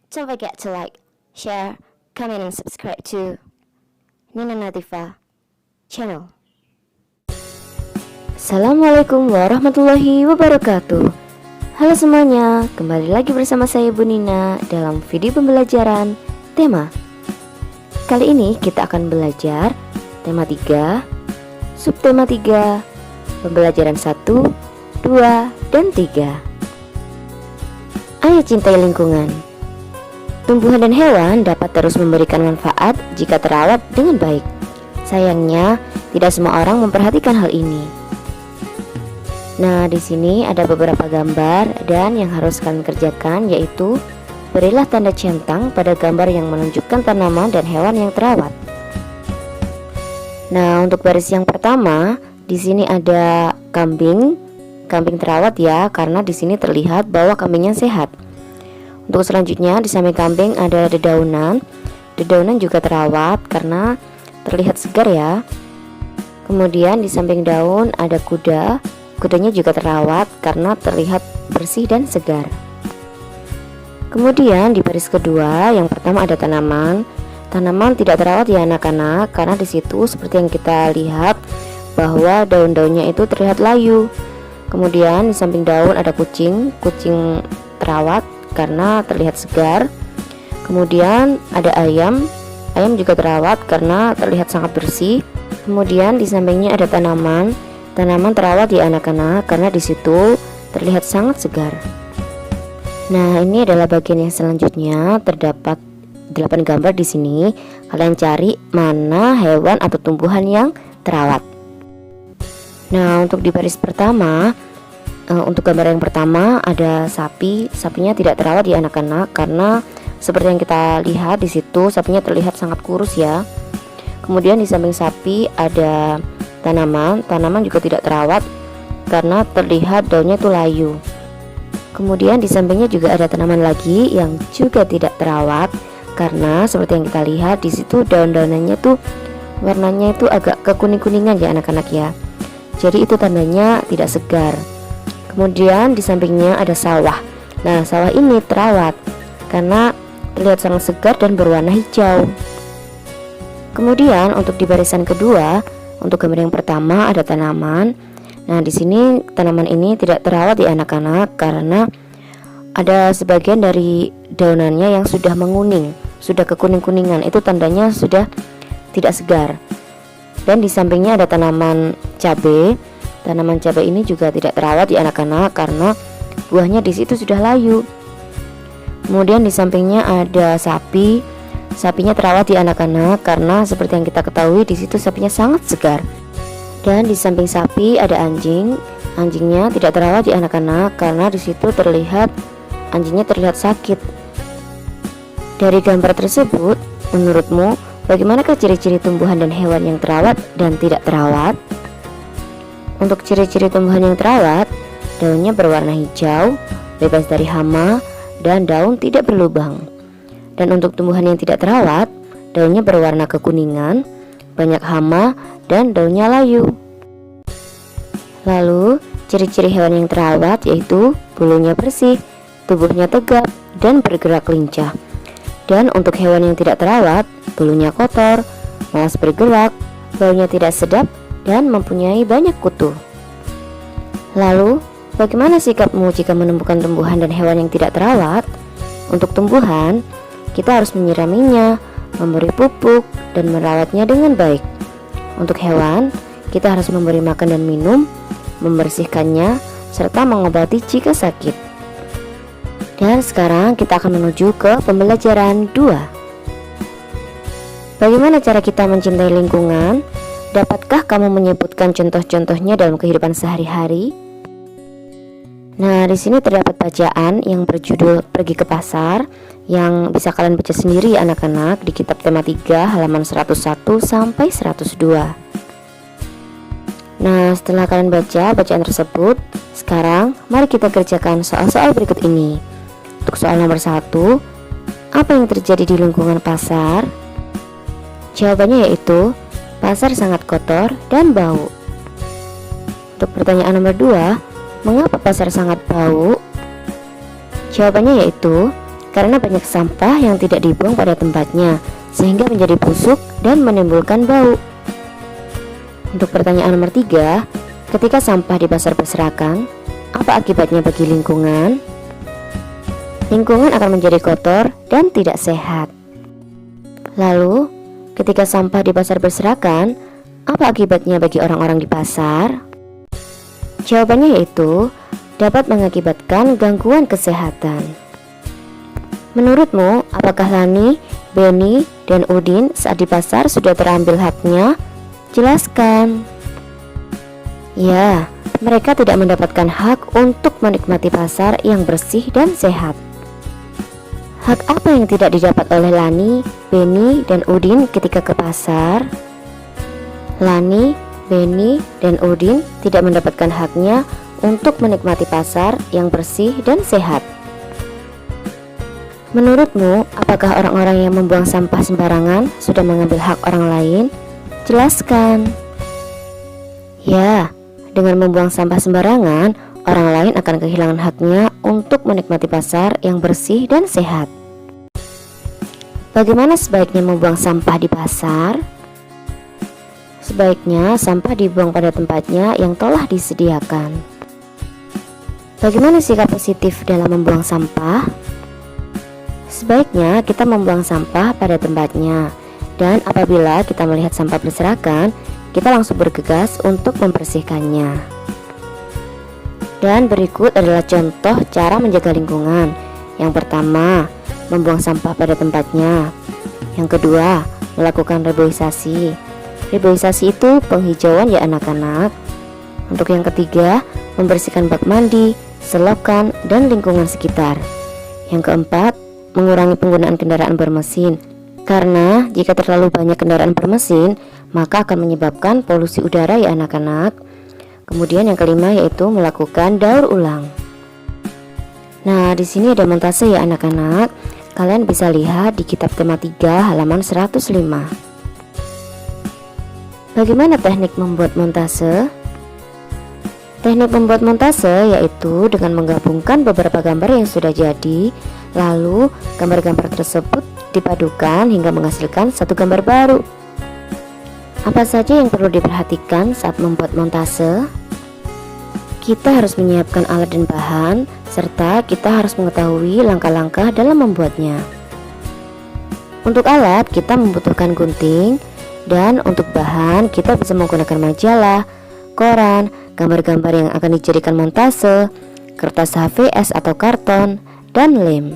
Don't forget to like, share, comment, and subscribe to Nina Nadifa channel. Assalamualaikum warahmatullahi wabarakatuh. Halo semuanya, kembali lagi bersama saya Bu Nina dalam video pembelajaran tema. Kali ini kita akan belajar tema 3, subtema 3, pembelajaran 1, 2, dan 3. Ayo cintai lingkungan. Tumbuhan dan hewan dapat terus memberikan manfaat jika terawat dengan baik. Sayangnya, tidak semua orang memperhatikan hal ini. Nah, di sini ada beberapa gambar dan yang harus kalian kerjakan yaitu berilah tanda centang pada gambar yang menunjukkan tanaman dan hewan yang terawat. Nah, untuk baris yang pertama, di sini ada kambing terawat ya, karena di sini terlihat bahwa kambingnya sehat. Untuk selanjutnya di samping kambing ada dedaunan juga terawat karena terlihat segar ya. Kemudian di samping daun ada kudanya juga terawat karena terlihat bersih dan segar. Kemudian di baris kedua yang pertama ada tanaman tidak terawat ya anak-anak, karena di situ seperti yang kita lihat bahwa daun-daunnya itu terlihat layu. Kemudian di samping daun ada kucing terawat karena terlihat segar. Kemudian ada ayam juga terawat karena terlihat sangat bersih. Kemudian di sampingnya ada tanaman terawat ya anak-anak karena di situ terlihat sangat segar. Nah, ini adalah bagian yang selanjutnya, terdapat 8 gambar di sini. Kalian cari mana hewan atau tumbuhan yang terawat. Nah, untuk di baris pertama, untuk gambar yang pertama ada sapinya tidak terawat ya anak-anak karena seperti yang kita lihat di situ sapinya terlihat sangat kurus ya. Kemudian di samping sapi ada tanaman juga tidak terawat karena terlihat daunnya itu layu. Kemudian di sampingnya juga ada tanaman lagi yang juga tidak terawat karena seperti yang kita lihat di situ daun-daunannya tuh warnanya itu agak kekuning-kuningan ya anak-anak ya. Jadi itu tandanya tidak segar. Kemudian di sampingnya ada sawah. Nah, sawah ini terawat karena terlihat sangat segar dan berwarna hijau. Kemudian untuk di barisan kedua, untuk gambar yang pertama ada tanaman. Nah, di sini tanaman ini tidak terawat ya anak-anak karena ada sebagian dari daunannya yang sudah menguning, sudah kekuning-kuningan. Itu tandanya sudah tidak segar. Dan di sampingnya ada tanaman cabai. Tanaman cabai ini juga tidak terawat ya anak-anak karena buahnya di situ sudah layu. Kemudian di sampingnya ada sapinya terawat ya anak-anak karena seperti yang kita ketahui di situ sapinya sangat segar. Dan di samping sapi ada anjingnya tidak terawat ya anak-anak karena di situ anjingnya terlihat sakit. Dari gambar tersebut, menurutmu bagaimanakah ciri-ciri tumbuhan dan hewan yang terawat dan tidak terawat? Untuk ciri-ciri tumbuhan yang terawat, daunnya berwarna hijau, bebas dari hama, dan daun tidak berlubang. Dan untuk tumbuhan yang tidak terawat, daunnya berwarna kekuningan, banyak hama, dan daunnya layu. Lalu, ciri-ciri hewan yang terawat yaitu bulunya bersih, tubuhnya tegap, dan bergerak lincah. Dan untuk hewan yang tidak terawat, bulunya kotor, malas bergerak, baunya tidak sedap, dan mempunyai banyak kutu. Lalu, bagaimana sikapmu jika menemukan tumbuhan dan hewan yang tidak terawat? Untuk tumbuhan, kita harus menyiraminya, memberi pupuk, dan merawatnya dengan baik. Untuk hewan, kita harus memberi makan dan minum, membersihkannya, serta mengobati jika sakit. Dan sekarang kita akan menuju ke pembelajaran 2. Bagaimana cara kita mencintai lingkungan? Dapatkah kamu menyebutkan contoh-contohnya dalam kehidupan sehari-hari? Nah, di sini terdapat bacaan yang berjudul Pergi ke Pasar yang bisa kalian baca sendiri ya anak-anak di kitab tema 3 halaman 101 sampai 102. Nah, setelah kalian baca bacaan tersebut, sekarang mari kita kerjakan soal-soal berikut ini. Untuk soal nomor 1, apa yang terjadi di lingkungan pasar? Jawabannya yaitu pasar sangat kotor dan bau. Untuk pertanyaan nomor 2, mengapa pasar sangat bau? Jawabannya yaitu karena banyak sampah yang tidak dibuang pada tempatnya, sehingga menjadi busuk dan menimbulkan bau. Untuk pertanyaan nomor 3, ketika sampah di pasar berserakan, apa akibatnya bagi lingkungan? Lingkungan akan menjadi kotor dan tidak sehat. Lalu, ketika sampah di pasar berserakan, apa akibatnya bagi orang-orang di pasar? Jawabannya yaitu dapat mengakibatkan gangguan kesehatan. Menurutmu, apakah Lani, Beni, dan Udin saat di pasar sudah terambil haknya? Jelaskan. Ya, mereka tidak mendapatkan hak untuk menikmati pasar yang bersih dan sehat. Hak apa yang tidak didapat oleh Lani, Beni, dan Udin ketika ke pasar? Lani, Beni, dan Udin tidak mendapatkan haknya untuk menikmati pasar yang bersih dan sehat. Menurutmu, apakah orang-orang yang membuang sampah sembarangan sudah mengambil hak orang lain? Jelaskan. Ya, dengan membuang sampah sembarangan, orang lain akan kehilangan haknya untuk menikmati pasar yang bersih dan sehat. Bagaimana sebaiknya membuang sampah di pasar? Sebaiknya sampah dibuang pada tempatnya yang telah disediakan. Bagaimana sikap positif dalam membuang sampah? Sebaiknya kita membuang sampah pada tempatnya, dan apabila kita melihat sampah berserakan, kita langsung bergegas untuk membersihkannya. Dan berikut adalah contoh cara menjaga lingkungan. Yang pertama, membuang sampah pada tempatnya. Yang kedua, melakukan reboisasi. Reboisasi itu penghijauan ya anak-anak. Untuk yang ketiga, membersihkan bak mandi, selokan, dan lingkungan sekitar. Yang keempat, mengurangi penggunaan kendaraan bermesin, karena jika terlalu banyak kendaraan bermesin maka akan menyebabkan polusi udara ya anak-anak. Kemudian yang kelima yaitu melakukan daur ulang. Nah, di sini ada montase ya anak-anak. Kalian bisa lihat di kitab tema 3 halaman 105. Bagaimana teknik membuat montase? Teknik membuat montase yaitu dengan menggabungkan beberapa gambar yang sudah jadi, lalu gambar-gambar tersebut dipadukan hingga menghasilkan satu gambar baru. Apa saja yang perlu diperhatikan saat membuat montase? Kita harus menyiapkan alat dan bahan, serta kita harus mengetahui langkah-langkah dalam membuatnya. Untuk alat kita membutuhkan gunting, dan untuk bahan kita bisa menggunakan majalah, koran, gambar-gambar yang akan dijadikan montase, kertas HVS atau karton, dan lem.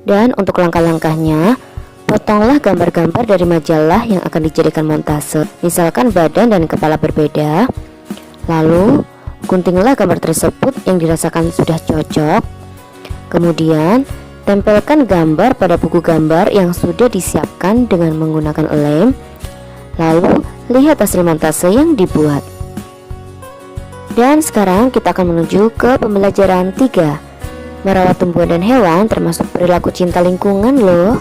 Dan untuk langkah-langkahnya, potonglah gambar-gambar dari majalah yang akan dijadikan montase, misalkan badan dan kepala berbeda. Lalu, guntinglah gambar tersebut yang dirasakan sudah cocok. Kemudian, tempelkan gambar pada buku gambar yang sudah disiapkan dengan menggunakan lem. Lalu, lihat hasil montase yang dibuat. Dan sekarang kita akan menuju ke pembelajaran 3. Merawat tumbuhan dan hewan termasuk perilaku cinta lingkungan loh.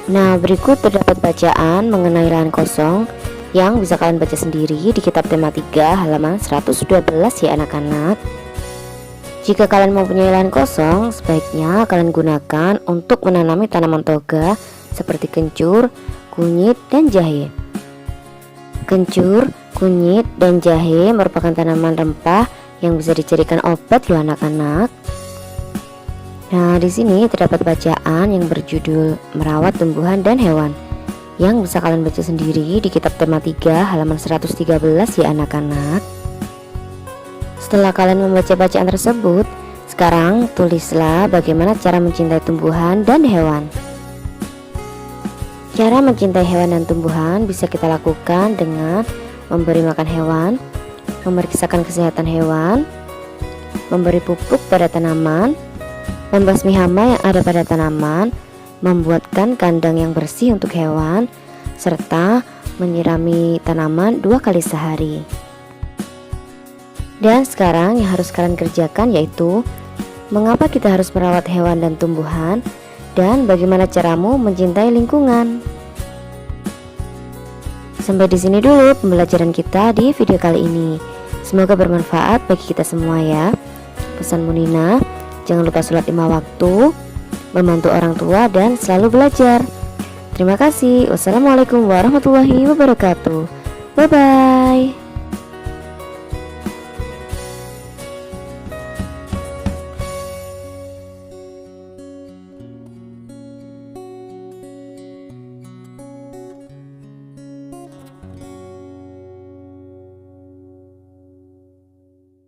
Nah, berikut terdapat bacaan mengenai lahan kosong yang bisa kalian baca sendiri di kitab tema 3 halaman 112 ya anak-anak. Jika kalian mempunyai lahan kosong, sebaiknya kalian gunakan untuk menanami tanaman toga seperti kencur, kunyit, dan jahe. Kencur, kunyit, dan jahe merupakan tanaman rempah yang bisa dijadikan obat loh anak-anak. Nah, di sini terdapat bacaan yang berjudul Merawat Tumbuhan dan Hewan yang bisa kalian baca sendiri di kitab tema 3 halaman 113 ya anak-anak. Setelah kalian membaca bacaan tersebut, sekarang tulislah bagaimana cara mencintai tumbuhan dan hewan. Cara mencintai hewan dan tumbuhan bisa kita lakukan dengan memberi makan hewan, memeriksakan kesehatan hewan, memberi pupuk pada tanaman, membasmi hama yang ada pada tanaman, membuatkan kandang yang bersih untuk hewan, serta menyirami tanaman 2 kali sehari. Dan sekarang yang harus kalian kerjakan yaitu mengapa kita harus merawat hewan dan tumbuhan, dan bagaimana caramu mencintai lingkungan. Sampai di sini dulu pembelajaran kita di video kali ini. Semoga bermanfaat bagi kita semua ya. Pesan Munina, Jangan lupa sholat 5 waktu, membantu orang tua, dan selalu belajar. Terima kasih. Wassalamualaikum warahmatullahi wabarakatuh. Bye-bye.